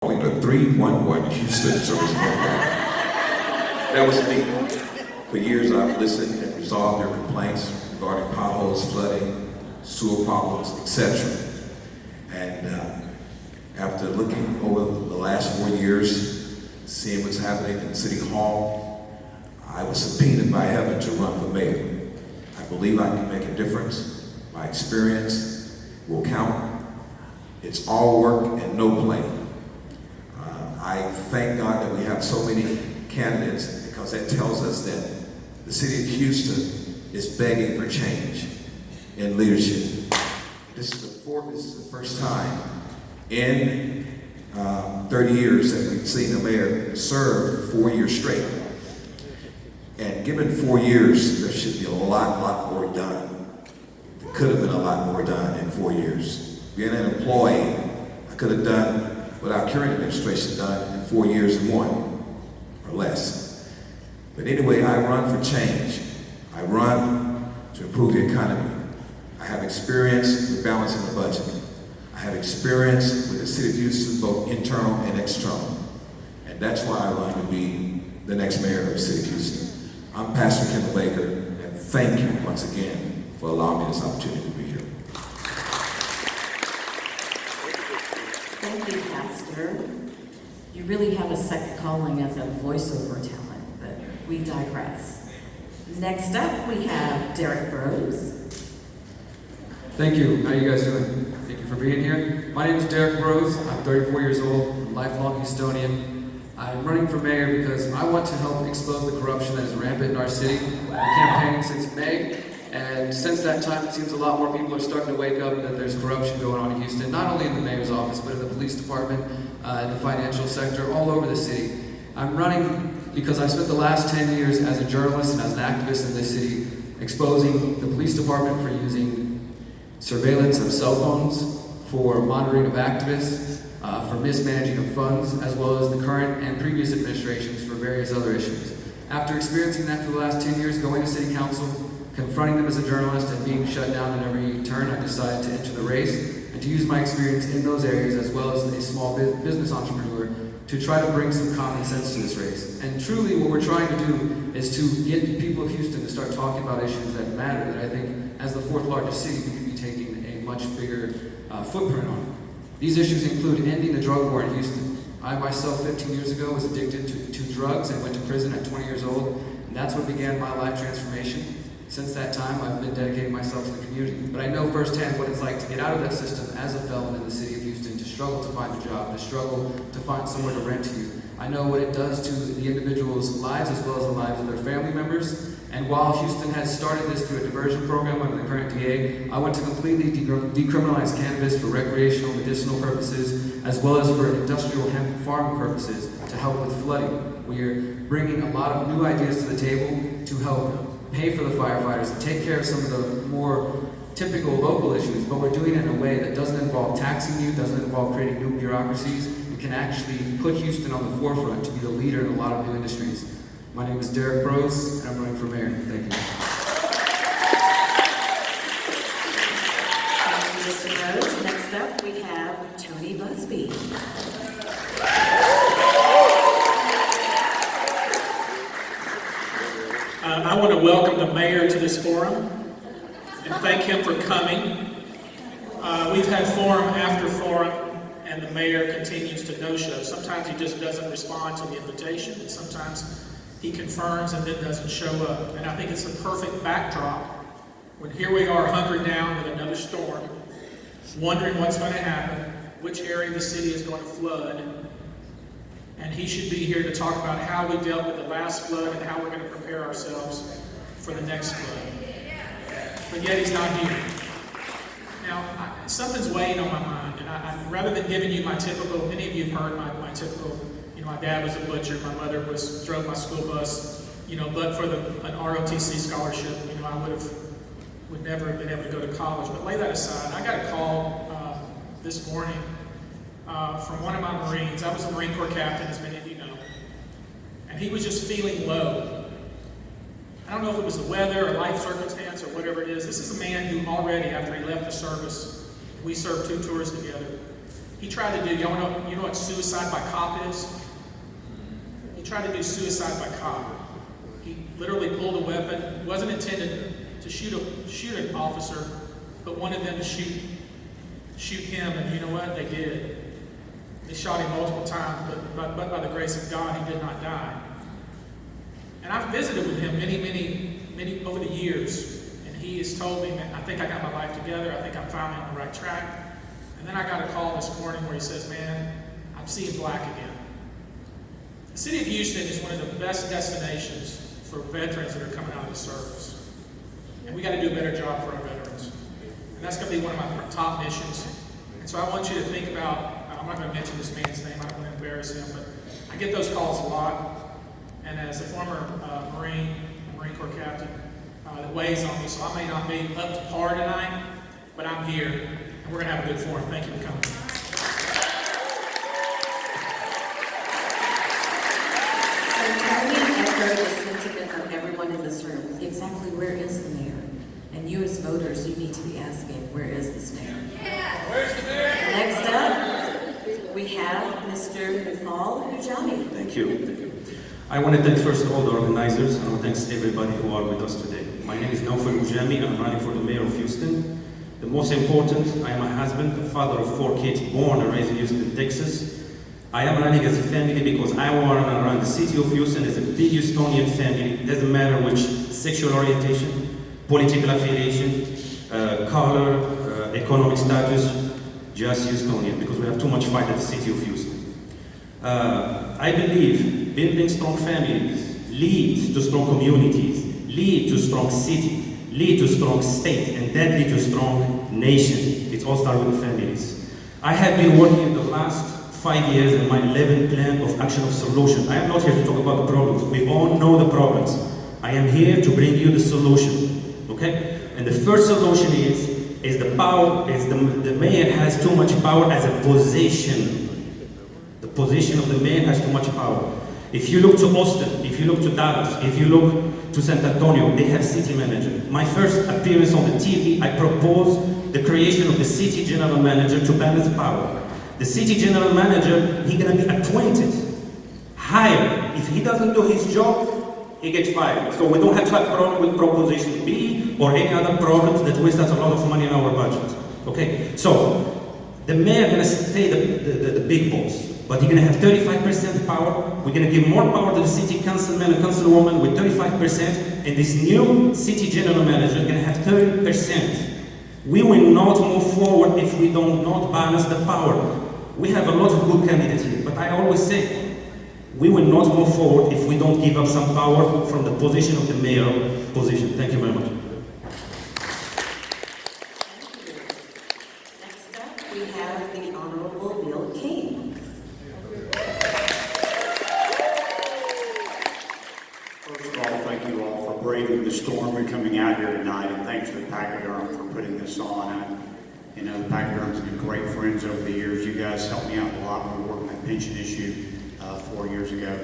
calling the 311 Houston service program. That was me. For years I've listened and resolved their complaints regarding potholes, flooding, sewer problems, etc. And after looking over the last 4 years, seeing what's happening in City Hall, I was subpoenaed by heaven to run for mayor. I believe I can make a difference. My experience will count. It's all work and no play. I thank God that we have so many candidates, because that tells us that the city of Houston is begging for change in leadership. This is the first time in 30 years that we've seen a mayor serve 4 years straight. And given 4 years, there should be a lot more done. There could have been a lot more done in 4 years. Being an employee, I could have done what our current administration done in 4 years and more, or less. But anyway, I run for change. I run to improve the economy. I have experience with balancing the budget. I have experience with the city of Houston, both internal and external. And that's why I run to be the next mayor of the city of Houston. I'm Pastor Kendall Baker, and thank you once again for allowing me this opportunity to be here. Thank you, Pastor. You really have a second calling as a voiceover talent, but we digress. Next up, we have Derek Rose. Thank you. How are you guys doing? Thank you for being here. My name is Derek Rose. I'm 34 years old, I'm a lifelong Houstonian. I'm running for mayor because I want to help expose the corruption that is rampant in our city. I've been campaigning since May, and since that time it seems a lot more people are starting to wake up that there's corruption going on in Houston, not only in the mayor's office, but in the police department, in the financial sector, all over the city. I'm running because I spent the last 10 years as a journalist and as an activist in this city exposing the police department for using surveillance of cell phones, for monitoring of activists, for mismanaging of funds, as well as the current and previous administrations for various other issues. After experiencing that for the last 10 years, going to city council, confronting them as a journalist, and being shut down at every turn, I decided to enter the race and to use my experience in those areas, as well as a small business entrepreneur, to try to bring some common sense to this race. And truly what we're trying to do is to get the people of Houston to start talking about issues that matter, that I think, as the fourth largest city, we could be taking a much bigger footprint on. These issues include ending the drug war in Houston. I myself, 15 years ago, was addicted to drugs and went to prison at 20 years old, and that's what began my life transformation. Since that time, I've been dedicating myself to the community. But I know firsthand what it's like to get out of that system as a felon in the city of Houston, to struggle to find a job, to struggle to find somewhere to rent to. I know what it does to the individuals' lives as well as the lives of their family members. And while Houston has started this through a diversion program under the current DA, I want to completely decriminalize cannabis for recreational, medicinal purposes, as well as for industrial hemp farming purposes to help with flooding. We are bringing a lot of new ideas to the table to help pay for the firefighters and take care of some of the more typical local issues, but we're doing it in a way that doesn't involve taxing you, doesn't involve creating new bureaucracies, and can actually put Houston on the forefront to be the leader in a lot of new industries. My name is Derek Rose, and I'm running for mayor. Thank you. Thank you, Mr. Rose. Next up, we have Tony Busby. I want to welcome the mayor to this forum and thank him for coming. We've had forum after forum, and the mayor continues to no-show. Sometimes he just doesn't respond to the invitation, and sometimes he confirms and then doesn't show up. And I think it's a perfect backdrop when here we are hunkered down with another storm, wondering what's going to happen, which area of the city is going to flood. And he should be here to talk about how we dealt with the last flood and how we're going to prepare ourselves for the next flood. But yet he's not here. Now, something's weighing on my mind, and rather than giving you my typical, many of you have heard my typical, my dad was a butcher, my mother drove my school bus, but for an ROTC scholarship, I would never have been able to go to college. But lay that aside, I got a call this morning from one of my Marines. I was a Marine Corps captain, as many of you know, and he was just feeling low. I don't know if it was the weather or life circumstance or whatever it is. This is a man who already, after he left the service, we served 2 tours together, He tried to do, you know what suicide by cop is? He tried to do suicide by cop. He literally pulled a weapon, wasn't intended to shoot an officer, but wanted them to shoot him, and you know what? They did. They shot him multiple times, but by the grace of God, he did not die. And I've visited with him many over the years, and he has told me, man, I think I got my life together. I think I'm finally on the right track. And then I got a call this morning where he says, man, I'm seeing black again. The city of Houston is one of the best destinations for veterans that are coming out of the service. And we got to do a better job for our veterans. And that's going to be one of my top missions. And so I want you to think about, I'm not going to mention this man's name, I don't want to embarrass him, but I get those calls a lot. And as a former Marine Corps captain, that weighs on me, so I may not be up to par tonight, but I'm here, and we're going to have a good forum. Thank you for coming. So can we echo the sentiment of everyone in this room? Exactly where is the mayor? And you as voters, you need to be asking, where is this mayor? Where's the mayor? Next up, we have Mr. Nafal Hujami. Thank you. I want to thank first all the organizers, and I want to thank everybody who are with us today. My name is Naufal Hujami. I'm running for the mayor of Houston. The most important, I am a husband, a father of 4 kids, born and raised in Houston, Texas. I am running as a family because I want to run the city of Houston as a big Houstonian family. It doesn't matter which sexual orientation, political affiliation, color, economic status, just Houstonian, because we have too much fight at the city of Houston. I believe building strong families leads to strong communities, lead to strong city, lead to strong state, and that leads to strong nation. It all starts with families. I have been working in the last 5 years in my 11th plan of action of solution. I am not here to talk about the problems. We all know the problems. I am here to bring you the solution, okay? And the first solution is the power, the mayor has too much power as a position. The position of the mayor has too much power. If you look to Austin, if you look to Dallas, if you look to San Antonio, they have city manager. My first appearance on the TV, I proposed the creation of the city general manager to balance power. The city general manager, he's gonna be appointed, hired. If he doesn't do his job, he gets fired. So we don't have to have problem with Proposition B or any other problems that waste us a lot of money in our budget. Okay, so the mayor gonna stay the big boss. But you're going to have 35% power. We're going to give more power to the city councilman and councilwoman with 35%, and this new city general manager is going to have 30%. We will not move forward if we do not balance the power. We have a lot of good candidates here, but I always say, we will not move forward if we don't give up some power from the position of the mayor position. Thank you very much. Next up, we have the Honorable Bill King. First of all, thank you all for braving the storm and coming out here tonight, and thanks to Pachyderm for putting this on. You know, Pachyderm's been great friends over the years. You guys helped me out a lot when we were working that pension issue 4 years ago.